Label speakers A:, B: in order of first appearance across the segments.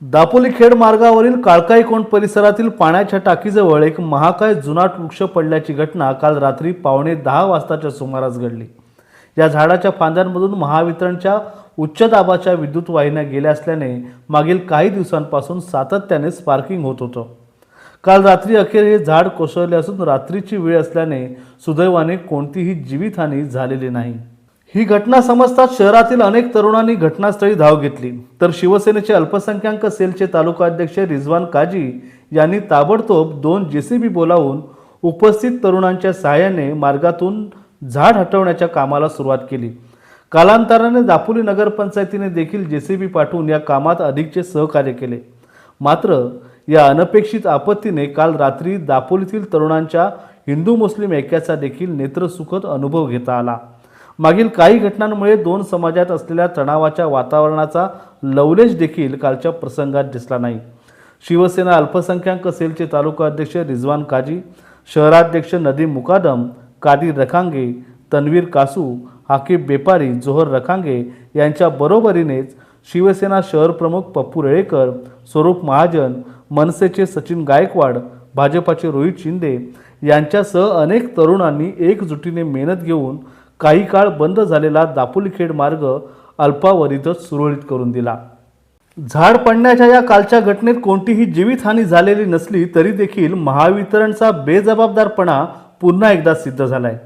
A: दापोली खेड मार्गावरील काळकाईकोंड परिसरातील पाण्याच्या टाकीजवळ एक महाकाय जुनाट वृक्ष पडल्याची घटना काल रात्री 9:15 वाजताच्या सुमारास घडली। या झाडाच्या फांद्यांमधून महावितरणच्या उच्च दाबाच्या विद्युत वाहिन्या गेल्या असल्याने मागील काही दिवसांपासून सातत्याने स्पार्किंग होत होतं। काल रात्री अखेर हे झाड कोसळले असून रात्रीची वेळ असल्याने सुदैवाने कोणतीही जीवितहानी झालेली नाही। ही घटना समजताच शहरातील अनेक तरुणांनी घटनास्थळी धाव घेतली, तर शिवसेनेचे अल्पसंख्याक सेलचे तालुका अध्यक्ष रिजवान काजी यांनी ताबडतोब 2 जेसीबी बोलावून उपस्थित तरुणांच्या सहाय्याने मार्गातून झाड हटवण्याच्या कामाला सुरुवात केली। कालांतराने दापोली नगरपंचायतीने देखील जेसीबी पाठवून या कामात अधिकचे सहकार्य केले। मात्र या अनपेक्षित आपत्तीने काल रात्री दापोलीतील तरुणांच्या हिंदू मुस्लिम ऐक्याचा देखील नेत्रसुखद अनुभव घेता आला। मागील काही घटनांमुळे दोन समाजात असलेल्या तणावाच्या वातावरणाचा लवलेश देखील कालच्या प्रसंगात दिसला नाही। शिवसेना अल्पसंख्याक सेलचे तालुका अध्यक्ष रिजवान काजी, शहराध्यक्ष नदीम मुकादम, कादिर रखांगे, तन्वीर कासू, हाकिब बेपारी, जोहर रखांगे यांच्या बरोबरीनेच शिवसेना शहर प्रमुख पप्पू रेळेकर, स्वरूप महाजन, मनसेचे सचिन गायकवाड, भाजपाचे रोहित शिंदे यांच्यासह अनेक तरुणांनी एकजुटीने मेहनत घेऊन काही काळ बंद झालेला दापोली खेड मार्ग अल्पावधीतच सुरळीत करून दिला। झाड पडण्याच्या या कालच्या घटनेत कोणतीही जीवितहानी झालेली नसली तरी देखील महावितरणचा बेजबाबदारपणा पुन्हा एकदा सिद्ध झालाय।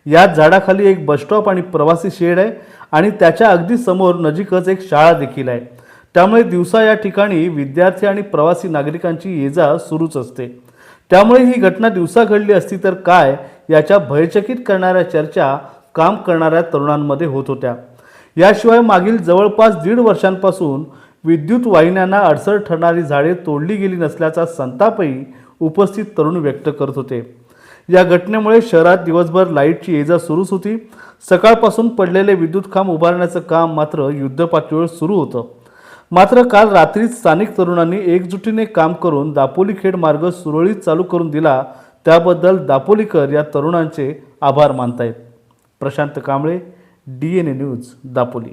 A: याच झाडाखाली एक बस स्टॉप आणि प्रवासी शेड आहे आणि त्याच्या अगदी समोर नजीकच एक शाळा देखील आहे। त्यामुळे दिवसा या ठिकाणी विद्यार्थी आणि प्रवासी नागरिकांची ये-जा सुरूच असते। त्यामुळे ही घटना दिवसा घडली असती तर काय याच्या भयचकित करणाऱ्या चर्चा काम करणाऱ्या तरुणांमध्ये होत होत्या। याशिवाय मागील जवळपास 1.5 वर्षांपासून विद्युत वाहिन्यांना अडसर ठरणारी झाडे तोडली गेली नसल्याचा संतापही उपस्थित तरुण व्यक्त करत होते। या घटनेमुळे शहरात दिवसभर लाईटची ये-जा सुरूच होती। सकाळपासून पडलेले विद्युत खांब उभारण्याचं काम मात्र युद्धपातळीवर सुरू होतं। मात्र काल रात्रीच स्थानिक तरुणांनी एकजुटीने काम करून दापोली खेड मार्ग सुरळीत चालू करून दिला, त्याबद्दल दापोलीकर या तरुणांचे आभार मानतायत। Prashant Kamble, DNA news, Dapoli.